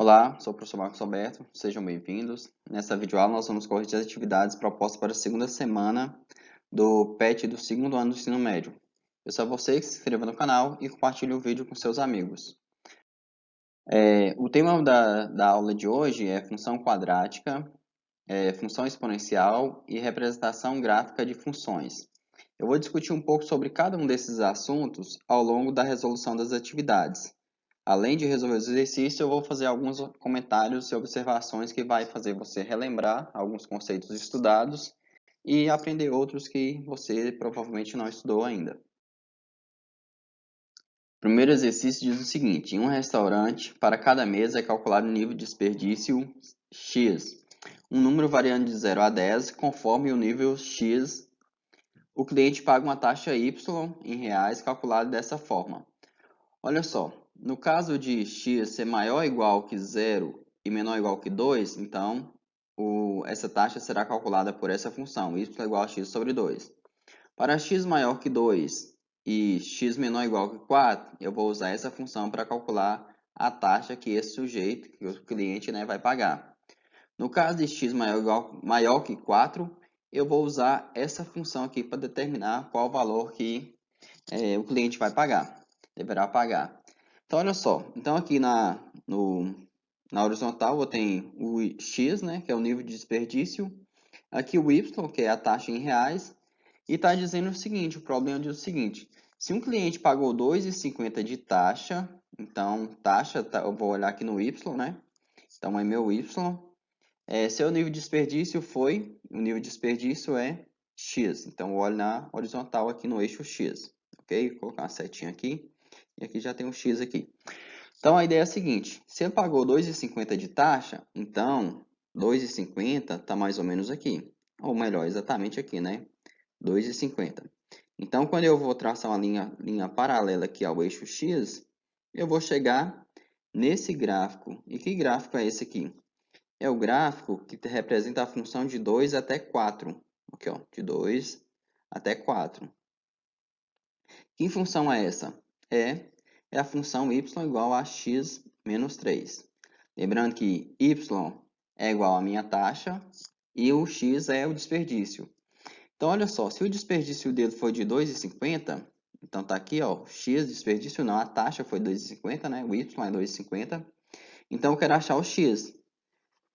Olá, sou o professor Marcos Alberto, sejam bem-vindos. Nessa videoaula nós vamos corrigir as atividades propostas para a segunda semana do PET do segundo ano do ensino médio. Peço a você que se inscreva no canal e compartilhe o vídeo com seus amigos. O tema da aula de hoje é função quadrática, função exponencial e representação gráfica de funções. Eu vou discutir um pouco sobre cada um desses assuntos ao longo da resolução das atividades. Além de resolver os exercícios, eu vou fazer alguns comentários e observações que vai fazer você relembrar alguns conceitos estudados e aprender outros que você provavelmente não estudou ainda. O primeiro exercício diz o seguinte: em um restaurante, para cada mesa é calculado o nível de desperdício X, um número variando de 0 a 10, conforme o nível X. O cliente paga uma taxa Y em reais calculada dessa forma. Olha só, no caso de x ser maior ou igual que 0 e menor ou igual que 2, então essa taxa será calculada por essa função, y é igual a x sobre 2. Para x maior que 2 e x menor ou igual que 4, eu vou usar essa função para calcular a taxa que esse sujeito, que o cliente, vai pagar. No caso de x maior que 4, eu vou usar essa função aqui para determinar qual valor que o cliente vai pagar, deverá pagar. Então, olha só. Então, aqui na horizontal, eu tenho o X, que é o nível de desperdício. Aqui o Y, que é a taxa em reais. E está dizendo o seguinte, o problema diz o seguinte. Se um cliente pagou R$ 2,50 de taxa, então, taxa, eu vou olhar aqui no Y, Então, é meu Y. Seu nível de desperdício o nível de desperdício é X. Então, eu olho na horizontal aqui no eixo X. Ok? Vou colocar uma setinha aqui. E aqui já tem um X aqui. Então, a ideia é a seguinte. Se ele pagou R$ 2,50 de taxa, então, 2,50 está mais ou menos aqui. Ou melhor, exatamente aqui, 2,50. Então, quando eu vou traçar uma linha paralela aqui ao eixo X, eu vou chegar nesse gráfico. E que gráfico é esse aqui? É o gráfico que representa a função de 2 até 4. Aqui, ó, de 2 até 4. Que função é essa? É a função y igual a x menos 3. Lembrando que y é igual à minha taxa e o x é o desperdício. Então, olha só, se o desperdício dele foi de 2,50, então tá aqui, ó, x, desperdício não, a taxa foi 2,50, o y é 2,50. Então, eu quero achar o x.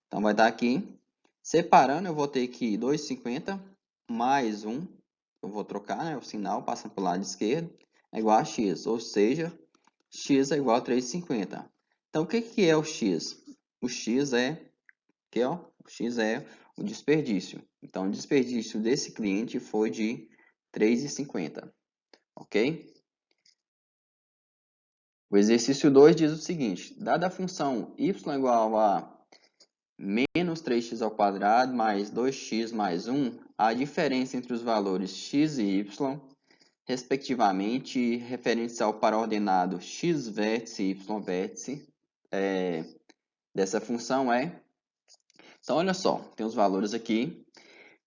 Então, vai dar aqui, separando, eu vou ter que 2,50 mais 1, eu vou trocar, o sinal, passando para o lado esquerdo, é igual a x, ou seja, x é igual a 3,50. Então, o que é o x? O x é, aqui, ó, o x é o desperdício. Então, o desperdício desse cliente foi de 3,50, ok? O exercício 2 diz o seguinte, dada a função y igual a menos 3x ao quadrado mais 2x mais 1, a diferença entre os valores x e y, respectivamente, referencial para o ordenado x vértice e y vértice dessa função é... Então, olha só, tem os valores aqui.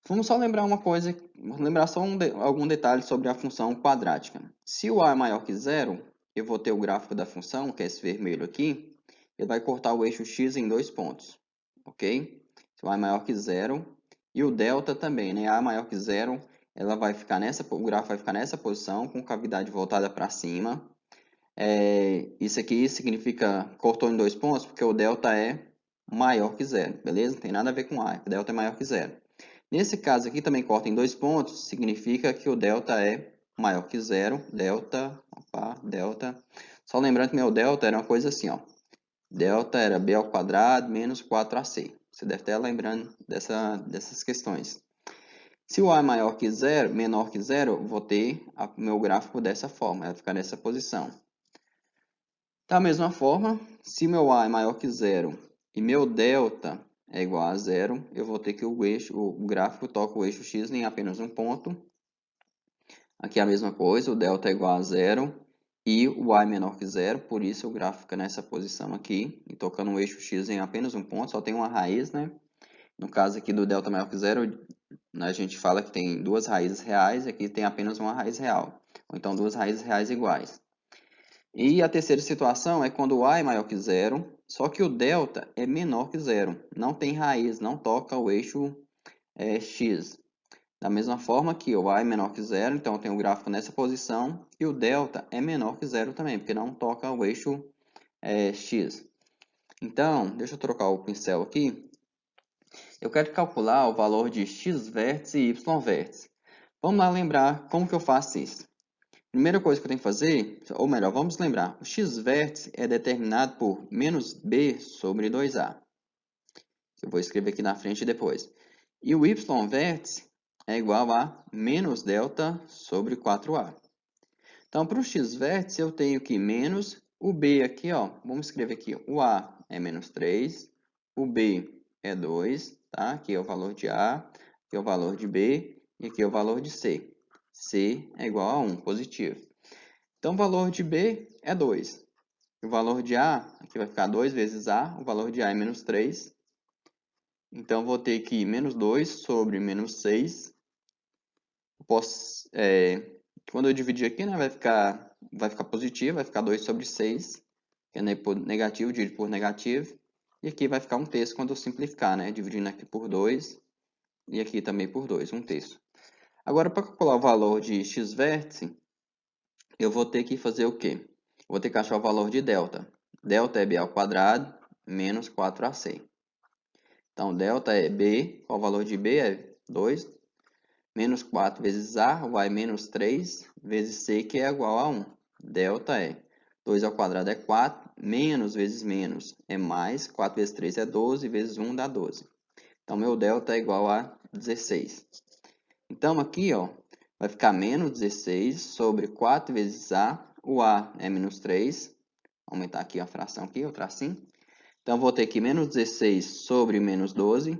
Vamos só lembrar uma coisa, lembrar só algum detalhe sobre a função quadrática. Se o a é maior que zero, eu vou ter o gráfico da função, que é esse vermelho aqui, ele vai cortar o eixo x em 2 pontos, ok? Se o a é maior que zero, e o delta também, a maior que zero, ela vai ficar o gráfico vai ficar nessa posição, com cavidade voltada para cima. Isso aqui significa cortou em 2 pontos, porque o delta é maior que zero, beleza? Não tem nada a ver com a, o delta é maior que zero. Nesse caso aqui também corta em 2 pontos, significa que o delta é maior que zero, delta. Só lembrando que meu delta era uma coisa assim, ó. Delta era b ao quadrado menos 4ac. Você deve estar lembrando dessas questões. Se o a é maior que zero, menor que zero, vou ter o meu gráfico dessa forma, vai ficar nessa posição. Da mesma forma, se meu a é maior que zero e meu delta é igual a zero, eu vou ter que o gráfico toca o eixo x em apenas um ponto. Aqui é a mesma coisa, o delta é igual a zero e o a é menor que zero, por isso o gráfico fica nessa posição aqui, e tocando o eixo x em apenas um ponto, só tem uma raiz, No caso aqui do delta maior que zero, a gente fala que tem duas raízes reais, e aqui tem apenas uma raiz real, ou então duas raízes reais iguais. E a terceira situação é quando o a é maior que zero, só que o delta é menor que zero. Não tem raiz, não toca o eixo x. Da mesma forma que o a é menor que zero, então eu tenho o gráfico nessa posição, e o delta é menor que zero também, porque não toca o eixo x. Então, deixa eu trocar o pincel aqui. Eu quero calcular o valor de x vértice e y vértice. Vamos lá lembrar como que eu faço isso. Primeira coisa que eu tenho que fazer, ou melhor, vamos lembrar, o x vértice é determinado por menos b sobre 2a. Eu vou escrever aqui na frente depois. E o y vértice é igual a menos delta sobre 4a. Então, para o x vértice, eu tenho que menos o b aqui, ó. Vamos escrever aqui, o a é menos 3, o b é 2, tá? Aqui é o valor de a, aqui é o valor de b e aqui é o valor de c. C é igual a 1, positivo. Então, o valor de b é 2. O valor de a, aqui vai ficar 2 vezes a, o valor de a é menos 3. Então, vou ter que menos 2 sobre menos 6. Quando eu dividir aqui, né, vai ficar positivo, vai ficar 2 sobre 6, que é negativo dividido por negativo. E aqui vai ficar 1/3 quando eu simplificar, né, dividindo aqui por 2 e aqui também por 2, 1/3. Agora, para calcular o valor de x vértice, eu vou ter que fazer o quê? Vou ter que achar o valor de delta. Delta é b ao quadrado menos 4ac. Então, delta é b, qual o valor de b é 2, menos 4 vezes a, o a é menos 3, vezes c, que é igual a 1. Delta é 2 ao quadrado é 4, menos vezes menos é mais, 4 vezes 3 é 12, vezes 1 dá 12. Então, meu delta é igual a 16. Então, aqui, ó, vai ficar menos 16 sobre 4 vezes a, o a é menos 3, vou aumentar aqui a fração aqui, o tracinho. Então, vou ter aqui menos 16 sobre menos 12.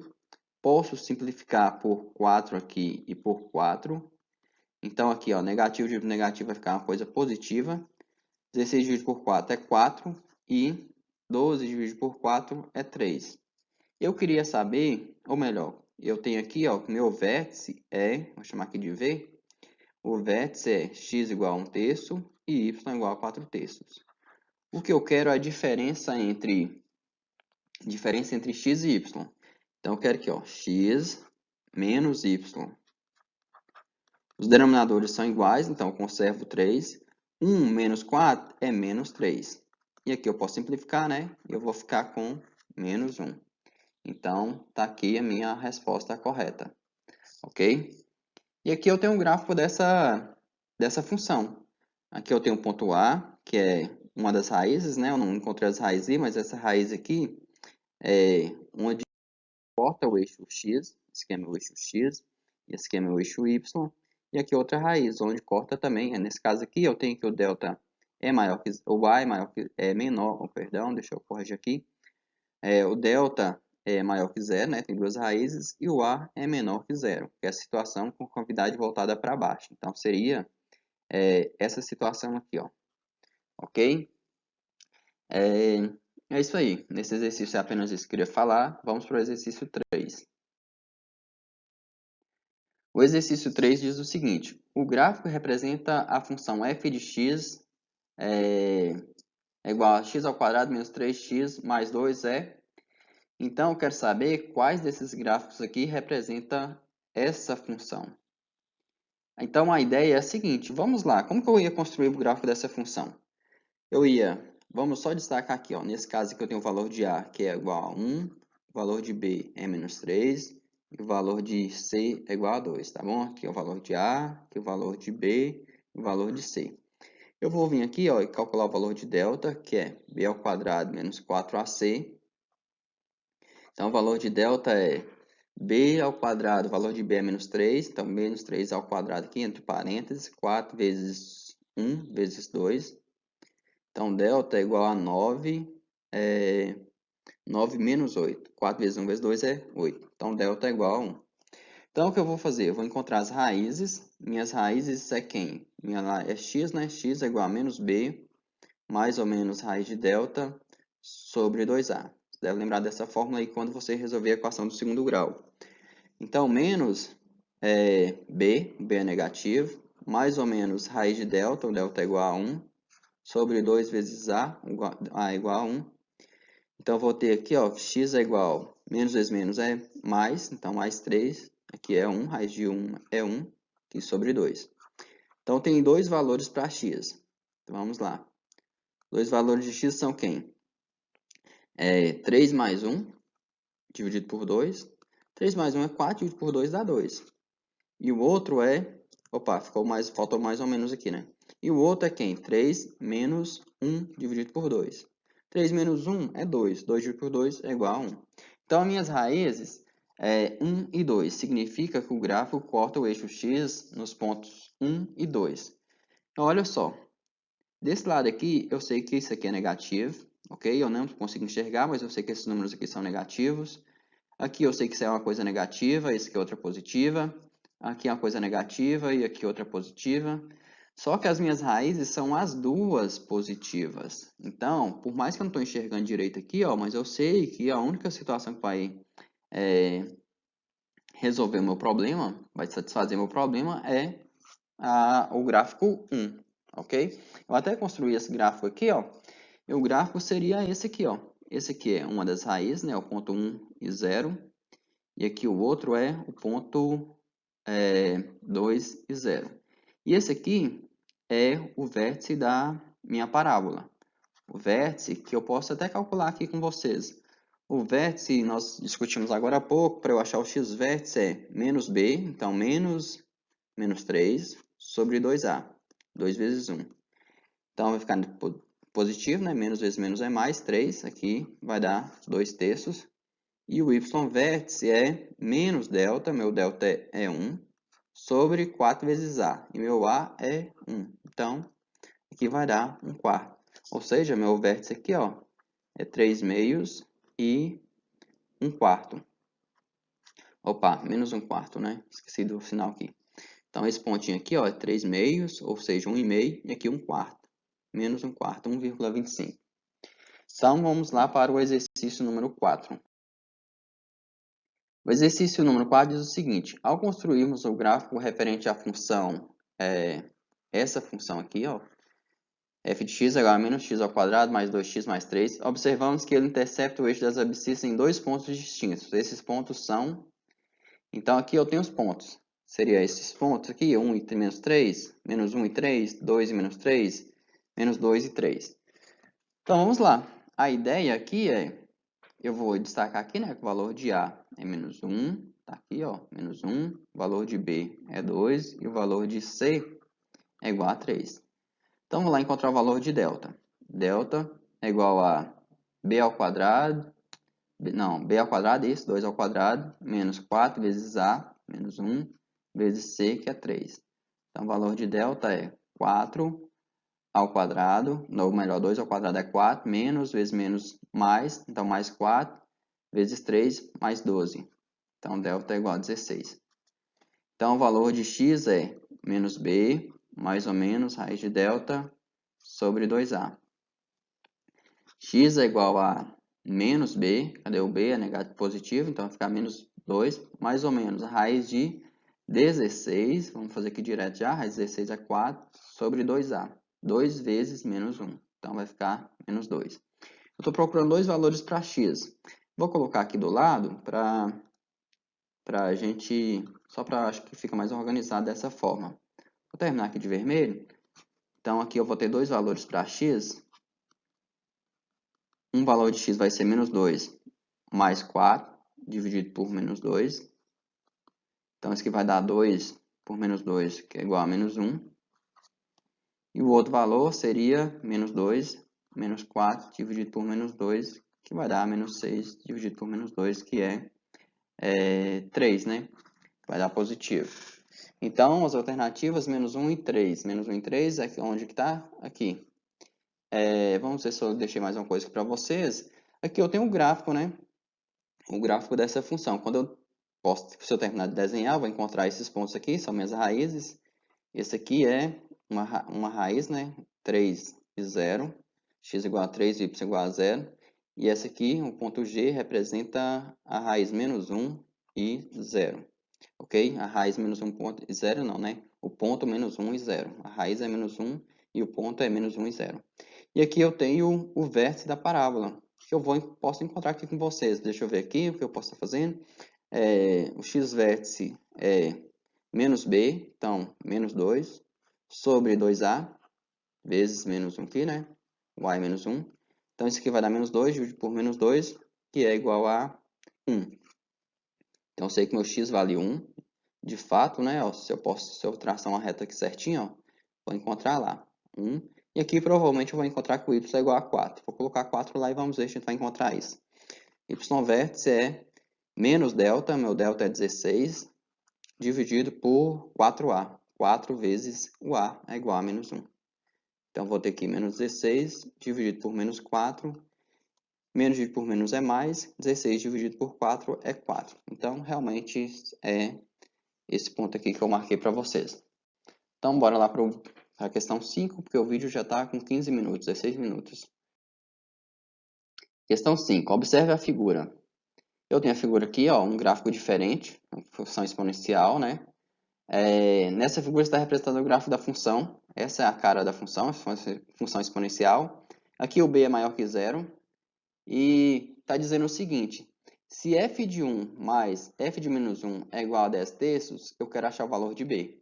Posso simplificar por 4 aqui e por 4. Então, aqui, ó, negativo dividido por negativo vai ficar uma coisa positiva. 16 dividido por 4 é 4 e 12 dividido por 4 é 3. Eu queria saber, ou melhor, eu tenho aqui, ó, meu vértice é, vou chamar aqui de V, o vértice é x igual a 1/3 e y igual a 4/3. O que eu quero é a diferença entre x e y. Então, eu quero aqui, ó, x menos y. Os denominadores são iguais, então eu conservo 3. 1 menos 4 é menos 3. E aqui eu posso simplificar, né? Eu vou ficar com menos 1. Então, está aqui a minha resposta correta. Ok? E aqui eu tenho um gráfico dessa função. Aqui eu tenho o ponto A, que é uma das raízes, né? Eu não encontrei as raízes, mas essa raiz aqui é onde corta o eixo x. Esse aqui é meu eixo x. E esse aqui é meu eixo y. E aqui outra raiz, onde corta também. Nesse caso aqui, eu tenho que o delta é maior que o a é maior que é menor, perdão, deixa eu corrigir aqui. O delta é maior que zero, né? Tem duas raízes, e o a é menor que zero, que é a situação com concavidade voltada para baixo. Então, seria essa situação aqui, ó. Ok? É isso aí. Nesse exercício é apenas isso que eu queria falar. Vamos para o exercício 3. O exercício 3 diz o seguinte: o gráfico representa a função f de x é igual a x ao quadrado menos 3x mais 2 é. Então, eu quero saber quais desses gráficos aqui representa essa função. Então, a ideia é a seguinte, vamos lá, como que eu ia construir o gráfico dessa função? Vamos só destacar aqui, ó, nesse caso aqui eu tenho o valor de A, que é igual a 1, o valor de B é menos 3, e o valor de C é igual a 2, tá bom? Aqui é o valor de A, aqui é o valor de B, e o valor de C. Eu vou vir aqui, ó, e calcular o valor de delta, que é B ao quadrado menos 4AC. Então, o valor de delta é b ao quadrado, o valor de b é menos 3, então menos 3 ao quadrado aqui, entre parênteses, 4 vezes 1 vezes 2. Então, delta é igual a 9, 9 menos 8. 4 vezes 1 vezes 2 é 8. Então, delta é igual a 1. Então, o que eu vou fazer? Eu vou encontrar as raízes. Minhas raízes é quem? É x, né? X é igual a menos b, mais ou menos raiz de delta, sobre 2a. Você deve lembrar dessa fórmula aí quando você resolver a equação do segundo grau. Então, menos b é negativo, mais ou menos raiz de delta, o delta é igual a 1, sobre 2 vezes a igual a 1. Então, eu vou ter aqui, ó, x é igual, menos vezes menos é mais, então mais 3, aqui é 1, raiz de 1 é 1, aqui sobre 2. Então, tem dois valores para x. Então, vamos lá. Dois valores de x são quem? 3 mais 1, dividido por 2. 3 mais 1 é 4, dividido por 2 dá 2. E o outro é... Opa, faltou mais ou menos aqui, né? E o outro é quem? 3 menos 1 dividido por 2. 3 menos 1 é 2. 2 dividido por 2 é igual a 1. Então, as minhas raízes é 1 e 2. Significa que o gráfico corta o eixo x nos pontos 1 e 2. Então, olha só. Desse lado aqui, eu sei que isso aqui é negativo, ok? Eu não consigo enxergar, mas eu sei que esses números aqui são negativos. Aqui eu sei que isso é uma coisa negativa, isso aqui é outra positiva. Aqui é uma coisa negativa e aqui outra positiva. Só que as minhas raízes são as duas positivas. Então, por mais que eu não estou enxergando direito aqui, ó, mas eu sei que a única situação que vai resolver o meu problema, vai satisfazer meu problema, é o gráfico 1, ok? Eu até construí esse gráfico aqui, ó. E o gráfico seria esse aqui, ó. Esse aqui é uma das raízes, né? O ponto 1 e 0. E aqui o outro é o ponto 2 e 0. E esse aqui é o vértice da minha parábola. O vértice que eu posso até calcular aqui com vocês. O vértice, nós discutimos agora há pouco, para eu achar o x vértice é menos b, então menos 3 sobre 2a, 2 vezes 1. Então, vai ficar positivo, né? Menos vezes menos é mais, 3, aqui vai dar 2 terços. E o y vértice é menos delta, meu delta é 1, sobre 4 vezes a, e meu a é 1. Então, aqui vai dar 1 quarto. Ou seja, meu vértice aqui, ó, é 3 meios e 1 quarto. Opa, menos 1 quarto, né? Esqueci do sinal aqui. Então, esse pontinho aqui, ó, é 3 meios, ou seja, 1,5, e aqui 1 quarto. Menos 1 quarto, 1,25. Então, vamos lá para o exercício número 4. O exercício número 4 diz o seguinte: ao construirmos o gráfico referente à função, essa função aqui, ó, f de x é igual a menos x ao quadrado mais 2x mais 3, observamos que ele intercepta o eixo das abscissas em dois pontos distintos. Esses pontos são... Então, aqui eu tenho os pontos. Seria esses pontos aqui, 1 e menos 3, menos 1 e 3, 2 e menos 3, menos 2 e 3. Então, vamos lá. A ideia aqui é... Eu vou destacar aqui, né, que o valor de A é menos 1, tá aqui, ó, menos 1, o valor de B é 2 e o valor de C é igual a 3. Então, vou lá encontrar o valor de delta. Delta é igual a B ao quadrado, B ao quadrado, isso, 2 ao quadrado, menos 4 vezes A, menos 1, vezes C, que é 3. Então, o valor de delta é 4 ao quadrado, ou melhor, 2 ao quadrado é 4, menos vezes menos mais, então mais 4, vezes 3, mais 12. Então, delta é igual a 16. Então, o valor de x é menos b, mais ou menos, raiz de delta, sobre 2a. X é igual a menos b, cadê o b? É negativo positivo, então vai ficar menos 2, mais ou menos, a raiz de 16, vamos fazer aqui direto já, raiz de 16 é 4, sobre 2a. 2 vezes menos 1, então vai ficar menos 2. Eu estou procurando dois valores para x. Vou colocar aqui do lado para a gente, só para acho que fica mais organizado dessa forma. Vou terminar aqui de vermelho. Então aqui eu vou ter dois valores para x. Um valor de x vai ser menos 2 mais 4, dividido por menos 2. Então isso aqui vai dar 2 por menos 2, que é igual a menos 1. E o outro valor seria menos 2, menos 4, dividido por menos 2, que vai dar menos 6, dividido por menos 2, que é 3, né? Vai dar positivo. Então, as alternativas, menos 1 e 3. Menos 1 e 3, aqui, onde que está? Aqui. Vamos ver se eu deixei mais uma coisa aqui para vocês. Aqui eu tenho um gráfico, né? O gráfico dessa função. Se eu terminar de desenhar, eu vou encontrar esses pontos aqui, são minhas raízes. Esse aqui é uma raiz, né? 3 e 0. X igual a 3, y igual a 0. E essa aqui, o ponto G, representa a raiz menos 1 e 0. Ok? A raiz menos 1 ponto, 0 não, né? O ponto menos 1 e 0. A raiz é menos 1 e o ponto é menos 1 e 0. E aqui eu tenho o vértice da parábola, que eu posso encontrar aqui com vocês. Deixa eu ver aqui o que eu posso estar fazendo. O x-vértice é menos b, então menos 2, sobre 2a, vezes menos 1 aqui, né? Y menos 1. Então isso aqui vai dar menos 2, dividido por menos 2, que é igual a 1. Então eu sei que meu x vale 1. De fato, né? Ó, se eu traçar uma reta aqui certinho, ó, vou encontrar lá 1. E aqui provavelmente eu vou encontrar que o y é igual a 4. Vou colocar 4 lá e vamos ver se a gente vai encontrar isso. Y vértice é menos delta, meu delta é 16, dividido por 4a. 4 vezes o a é igual a menos 1. Então, vou ter aqui menos 16 dividido por menos 4. Menos dividido por menos é mais. 16 dividido por 4 é 4. Então, realmente é esse ponto aqui que eu marquei para vocês. Então, bora lá para a questão 5, porque o vídeo já está com 15 minutos, 16 minutos. Questão 5. Observe a figura. Eu tenho a figura aqui, ó, um gráfico diferente, função exponencial, né? Nessa figura está representado o gráfico da função. Essa é a cara da função, função exponencial. Aqui o b é maior que zero. E está dizendo o seguinte: se f de 1 mais f de menos 1 é igual a 10 terços, eu quero achar o valor de b.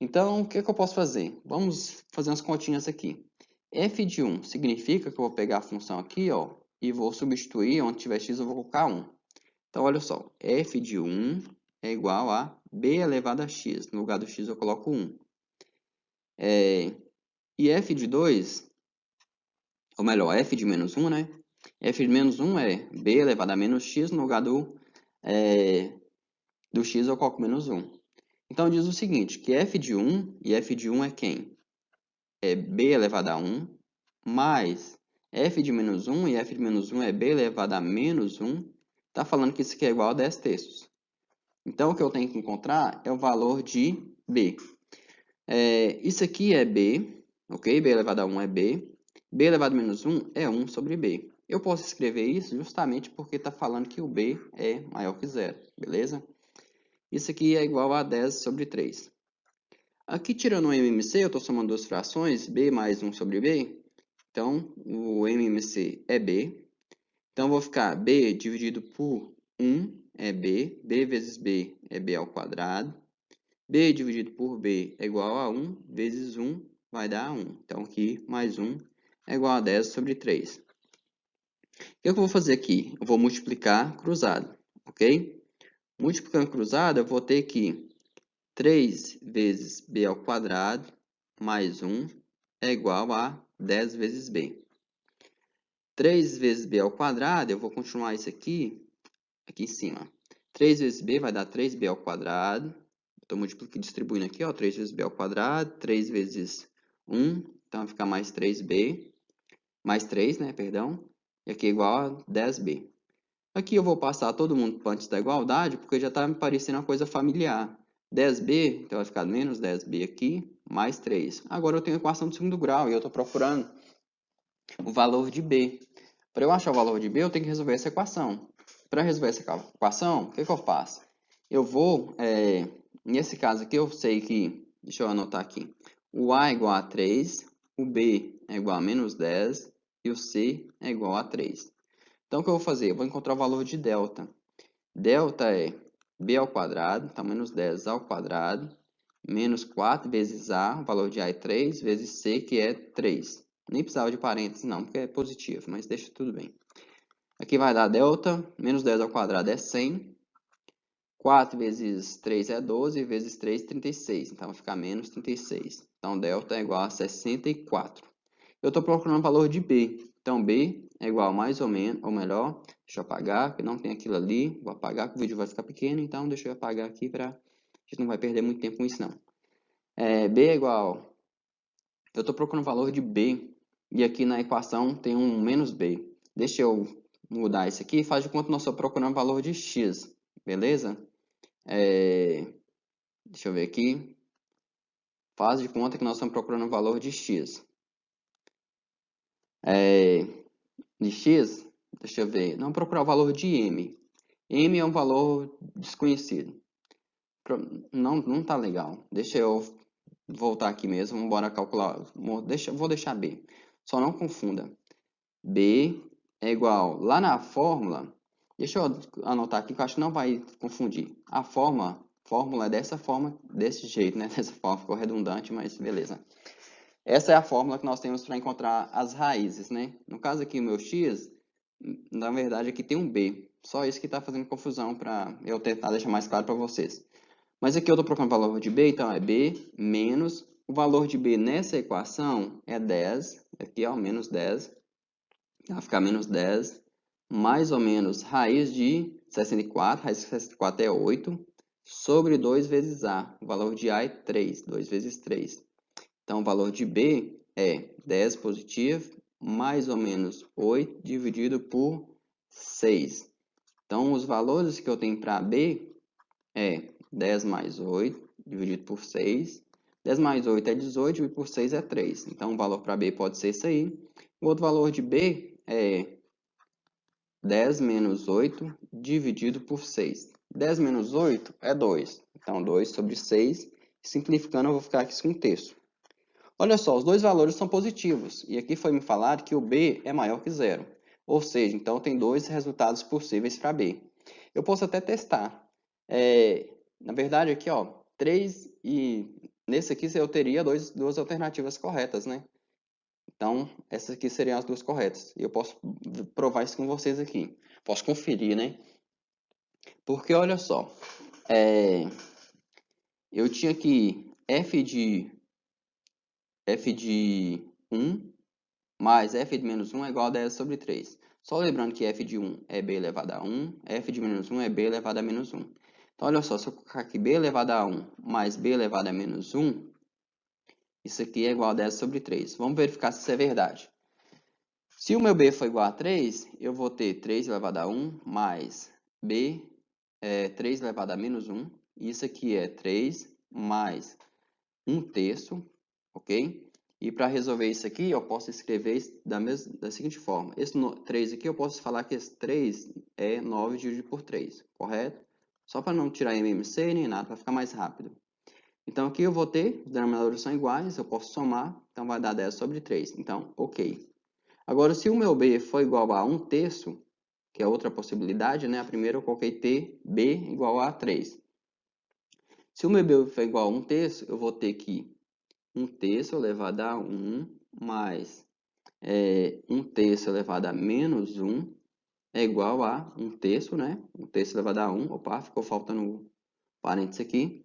Então, o que eu posso fazer? Vamos fazer umas continhas aqui. F de 1 significa que eu vou pegar a função aqui, ó, e vou substituir, onde tiver x eu vou colocar 1. Então, olha só, f de 1 é igual a b elevado a x. No lugar do x eu coloco 1. E f de 2, ou melhor, f de menos 1, né? F de menos 1 é b elevado a menos x. No lugar do x eu coloco menos 1. Então, diz o seguinte, que f de 1, e f de 1 é quem? É b elevado a 1, mais f de menos 1, e f de menos 1 é b elevado a menos 1. Está falando que isso aqui é igual a 10 terços. Então, o que eu tenho que encontrar é o valor de b. Isso aqui é b, ok? B elevado a 1 é b. B elevado a menos 1 é 1 sobre b. Eu posso escrever isso justamente porque está falando que o b é maior que zero, beleza? Isso aqui é igual a 10 sobre 3. Aqui, tirando o MMC, eu estou somando duas frações, b mais 1 sobre b. Então, o MMC é b. Então, vou ficar b dividido por 1 é b. B vezes b é b ao quadrado. B dividido por b é igual a 1, vezes 1 vai dar 1. Então, aqui, mais 1 é igual a 10 sobre 3. O que eu vou fazer aqui? Eu vou multiplicar cruzado, ok? Multiplicando cruzado, eu vou ter que 3 vezes b ao quadrado mais 1 é igual a 10 vezes b. 3 vezes b ao quadrado, eu vou continuar isso aqui em cima. 3 vezes b vai dar 3b ao quadrado. Estou multiplicando, distribuindo aqui, ó, 3 vezes b ao quadrado, 3 vezes 1, então vai ficar mais 3b, mais 3, né, perdão, e aqui é igual a 10b. Aqui eu vou passar todo mundo para antes da igualdade, porque já está me parecendo uma coisa familiar. 10b, então vai ficar menos 10b aqui, mais 3. Agora eu tenho a equação do segundo grau e eu estou procurando o valor de b. Para eu achar o valor de b, eu tenho que resolver essa equação. Para resolver essa equação, o que eu faço? Eu vou, nesse caso aqui, eu sei que, deixa eu anotar aqui, o a é igual a 3, o b é igual a menos 10 e o c é igual a 3. Então, o que eu vou fazer? Eu vou encontrar o valor de delta. Delta é b ao quadrado, então menos 10 ao quadrado, menos 4 vezes a, o valor de a é 3, vezes c, que é 3. Nem precisava de parênteses não, porque é positivo, mas deixa tudo bem. Aqui vai dar delta, menos 10 ao quadrado é 100. 4 vezes 3 é 12, vezes 3, 36. Então, vai ficar menos 36. Então, delta é igual a 64. Eu estou procurando o valor de b. Então, b é igual mais ou menos, ou melhor, deixa eu apagar, porque não tem aquilo ali. Vou apagar, que o vídeo vai ficar pequeno, então deixa eu apagar aqui para... A gente não vai perder muito tempo com isso, não. B é igual... Eu estou procurando o valor de b, e aqui na equação tem um menos b. Deixa eu mudar isso aqui, faz de conta que nós estamos procurando o valor de x, beleza? Deixa eu ver aqui. Faz de conta que nós estamos procurando o valor de x. De x, deixa eu ver. Não procurar o valor de m. M é um valor desconhecido. Não tá legal. Deixa eu voltar aqui mesmo, vamos embora calcular. Vou deixar B. Só não confunda. B é igual, lá na fórmula, deixa eu anotar aqui que eu acho que não vai confundir. A fórmula é dessa forma, desse jeito, né? Dessa forma ficou redundante, mas beleza. Essa é a fórmula que nós temos para encontrar as raízes, né? No caso aqui, o meu x, na verdade aqui tem um b. Só isso que está fazendo confusão para eu tentar deixar mais claro para vocês. Mas aqui eu estou procurando o valor de b, então é b menos... O valor de b nessa equação é 10, aqui ó, menos 10. Vai ficar menos 10, mais ou menos raiz de 64, raiz de 64 é 8, sobre 2 vezes a. O valor de a é 3, 2 vezes 3. Então, o valor de b é 10 positivo, mais ou menos 8 dividido por 6. Então, os valores que eu tenho para b é 10 mais 8 dividido por 6. 10 mais 8 é 18, dividido por 6 é 3. Então, o valor para b pode ser isso aí. O outro valor de b é 10 menos 8 dividido por 6. 10 menos 8 é 2. Então, 2 sobre 6. Simplificando, eu vou ficar aqui com um terço. Olha só, os dois valores são positivos. E aqui foi me falado que o b é maior que zero. Ou seja, então tem dois resultados possíveis para b. Eu posso até testar. Na verdade, aqui, ó, 3 e... Nesse aqui eu teria duas alternativas corretas, né? Então, essas aqui seriam as duas corretas. E eu posso provar isso com vocês aqui. Posso conferir, né? Porque, olha só, eu tinha aqui f de 1 mais f de menos 1 é igual a 10 sobre 3. Só lembrando que f de 1 é b elevado a 1, f de menos 1 é b elevado a menos 1. Então, olha só, se eu colocar aqui b elevado a 1 mais b elevado a menos 1, isso aqui é igual a 10 sobre 3. Vamos verificar se isso é verdade. Se o meu b for igual a 3, eu vou ter 3 elevado a 1 mais b 3 elevado a menos 1. Isso aqui é 3 mais 1 terço, ok? E para resolver isso aqui, eu posso escrever da seguinte forma. Esse 3 aqui, eu posso falar que esse 3 é 9 dividido por 3, correto? Só para não tirar MMC nem nada, para ficar mais rápido. Então, aqui eu vou ter, os denominadores são iguais, eu posso somar, então vai dar 10 sobre 3. Então, ok. Agora, se o meu b for igual a 1 terço, que é outra possibilidade, né? A primeira eu coloquei t, b igual a 3. Se o meu b for igual a 1 terço, eu vou ter que 1 terço elevado a 1 mais 1 terço elevado a menos 1 é igual a 1 terço, né? 1 terço elevado a 1. Opa, ficou faltando parênteses aqui.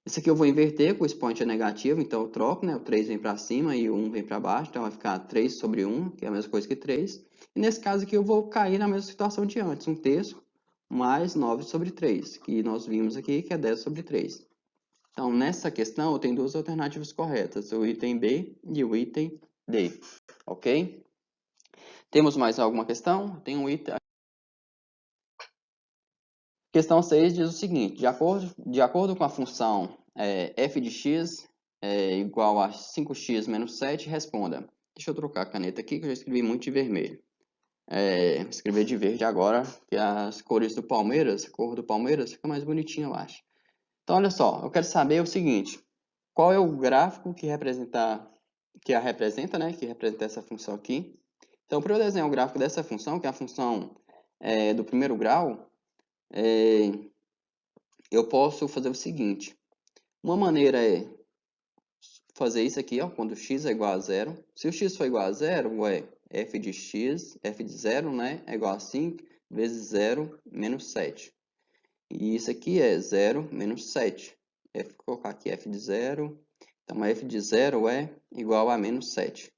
Esse aqui eu vou inverter, com o expoente é negativo, então eu troco, né? O 3 vem para cima e o 1 vem para baixo, então vai ficar 3 sobre 1, que é a mesma coisa que 3. E nesse caso aqui eu vou cair na mesma situação de antes, 1 terço mais 9 sobre 3, que nós vimos aqui que é 10 sobre 3. Então, nessa questão, eu tenho duas alternativas corretas, o item B e o item D, ok? Temos mais alguma questão? Tem um item... Questão 6 diz o seguinte, de acordo com a função f de x igual a 5x menos 7, responda. Deixa eu trocar a caneta aqui, que eu já escrevi muito de vermelho. Vou escrever de verde agora, que as cores do Palmeiras, a cor do Palmeiras fica mais bonitinha, eu acho. Então, olha só, eu quero saber o seguinte, qual é o gráfico que representa essa função aqui. Então, para eu desenhar o gráfico dessa função, que é a função do primeiro grau, eu posso fazer o seguinte. Uma maneira é fazer isso aqui, ó, quando x é igual a zero. Se o x for igual a zero, f de x, f de zero, né, é igual a 5 vezes 0 menos 7. E isso aqui é 0 menos 7. Vou colocar aqui f de 0. Então, f de 0 é igual a menos 7.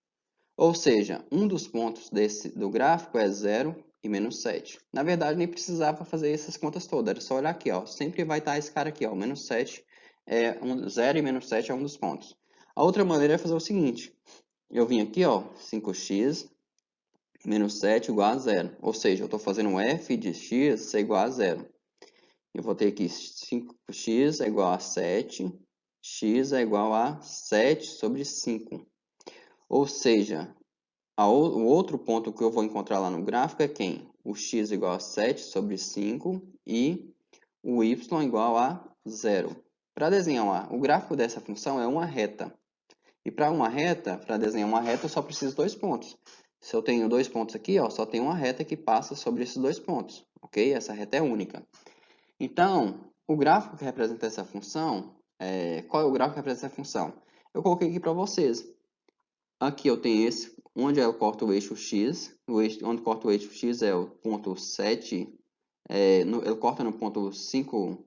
Ou seja, um dos pontos do gráfico é 0 e menos 7. Na verdade, nem precisava fazer essas contas todas. Era só olhar aqui, ó. Sempre vai estar esse cara aqui, ó. Menos 7 0 e menos 7 é um dos pontos. A outra maneira é fazer o seguinte. Eu vim aqui, ó. 5x menos 7 igual a 0. Ou seja, eu estou fazendo um f de x ser igual a 0. Eu vou ter aqui 5x é igual a 7. X é igual a 7 sobre 5. Ou seja, o outro ponto que eu vou encontrar lá no gráfico é quem? O x igual a 7 sobre 5 e o y igual a 0. Para desenhar o gráfico dessa função é uma reta. E para desenhar uma reta, eu só preciso de 2 pontos. Se eu tenho 2 pontos aqui, ó, só tem uma reta que passa sobre esses 2 pontos, ok? Essa reta é única. Então, o gráfico que representa essa função, qual é o gráfico que representa essa função? Eu coloquei aqui para vocês. Aqui eu tenho esse, onde eu corto o eixo X, onde corta o eixo X é o ponto 7, ele corta no ponto 5,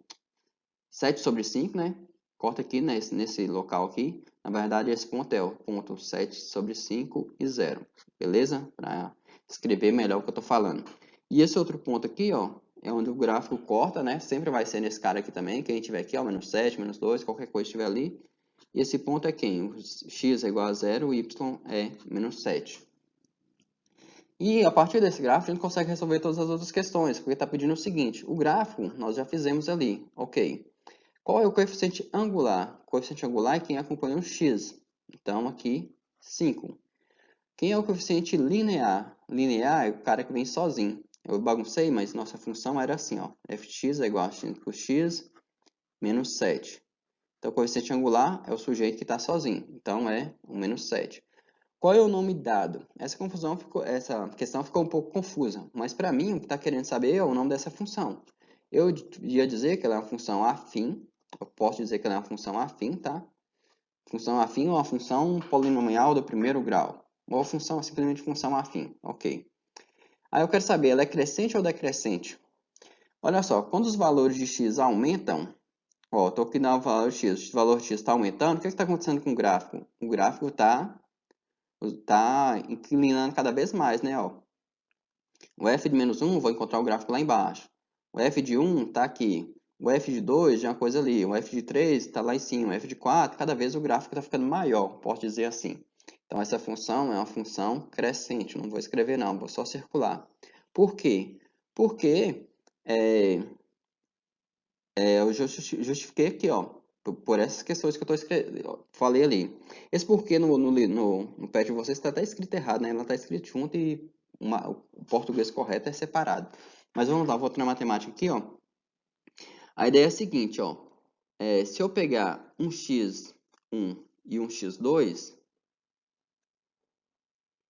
7 sobre 5, né? Corta aqui nesse local aqui. Na verdade, esse ponto é o ponto 7 sobre 5 e 0. Beleza? Para escrever melhor o que eu estou falando. E esse outro ponto aqui, ó, é onde o gráfico corta, né? Sempre vai ser nesse cara aqui também. Quem tiver aqui, ó, menos 7, menos 2, qualquer coisa estiver ali. E esse ponto é quem? O x é igual a 0, o y é menos 7. E a partir desse gráfico, a gente consegue resolver todas as outras questões, porque está pedindo o seguinte: o gráfico nós já fizemos ali, ok. Qual é o coeficiente angular? O coeficiente angular é quem acompanha o x. Então, aqui, 5. Quem é o coeficiente linear? Linear é o cara que vem sozinho. Eu baguncei, mas nossa função era assim, ó. fx é igual a 5x menos 7. Então, o coeficiente angular é o sujeito que está sozinho. Então, é o menos 7. Qual é o nome dado? Essa questão ficou um pouco confusa, mas para mim o que está querendo saber é o nome dessa função. Eu ia dizer que ela é uma função afim, eu posso dizer que ela é uma função afim, tá? Função afim é uma função polinomial do primeiro grau, ou função simplesmente função afim, ok. Aí eu quero saber, ela é crescente ou decrescente? Olha só, quando os valores de x aumentam, ó, estou aqui no valor de x, o valor de x está aumentando, o que está acontecendo com o gráfico? O gráfico está inclinando cada vez mais, né? Ó. O f de menos 1, vou encontrar o gráfico lá embaixo. O f de 1 está aqui. O f de 2 já é uma coisa ali. O f de 3 está lá em cima. O f de 4, cada vez o gráfico está ficando maior, posso dizer assim. Então, essa função é uma função crescente. Não vou escrever, não. Vou só circular. Por quê? Porque eu justifiquei aqui, ó, por essas questões que eu falei ali. Esse porquê no pad de vocês está até escrito errado, né? Ela está escrito junto e o português correto é separado. Mas vamos lá, voltando na matemática aqui, ó. A ideia é a seguinte, ó. Se eu pegar um x1 e um x2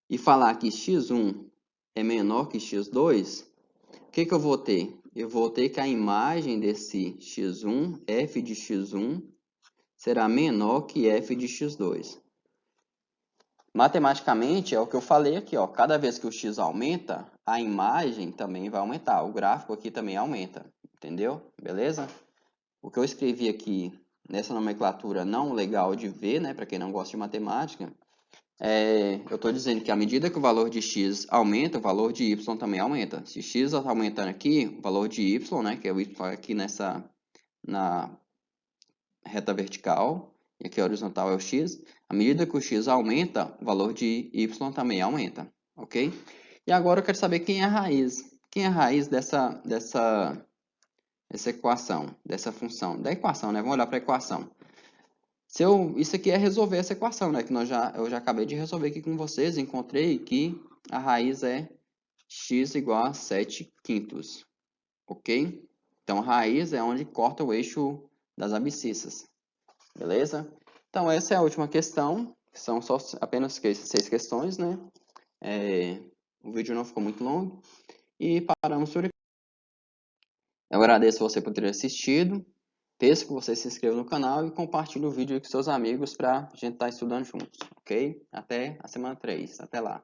e falar que x1 é menor que x2, o que eu vou ter? Eu vou ter que a imagem desse x1, f de x1, será menor que f de x2. Matematicamente, é o que eu falei aqui, ó. Cada vez que o x aumenta, a imagem também vai aumentar. O gráfico aqui também aumenta. Entendeu? Beleza? O que eu escrevi aqui nessa nomenclatura não legal de ver, né? Para quem não gosta de matemática, eu estou dizendo que à medida que o valor de x aumenta, o valor de y também aumenta. Se x está aumentando aqui, o valor de y, né? Que é o y aqui na reta vertical, e aqui a horizontal é o x. À medida que o x aumenta, o valor de y também aumenta, ok? E agora eu quero saber quem é a raiz. Quem é a raiz dessa equação, dessa função? Da equação, né? Vamos olhar para a equação. Isso aqui é resolver essa equação, né? Que eu já acabei de resolver aqui com vocês. Encontrei que a raiz é x igual a 7 quintos, ok? Então, a raiz é onde corta o eixo das abscissas. Beleza? Então, essa é a última questão. São só apenas 6 questões, né? O vídeo não ficou muito longo. E paramos por aqui. Eu agradeço você por ter assistido. Peço que você se inscreva no canal e compartilhe o vídeo com seus amigos para a gente estar estudando juntos, ok? Até a semana 3. Até lá.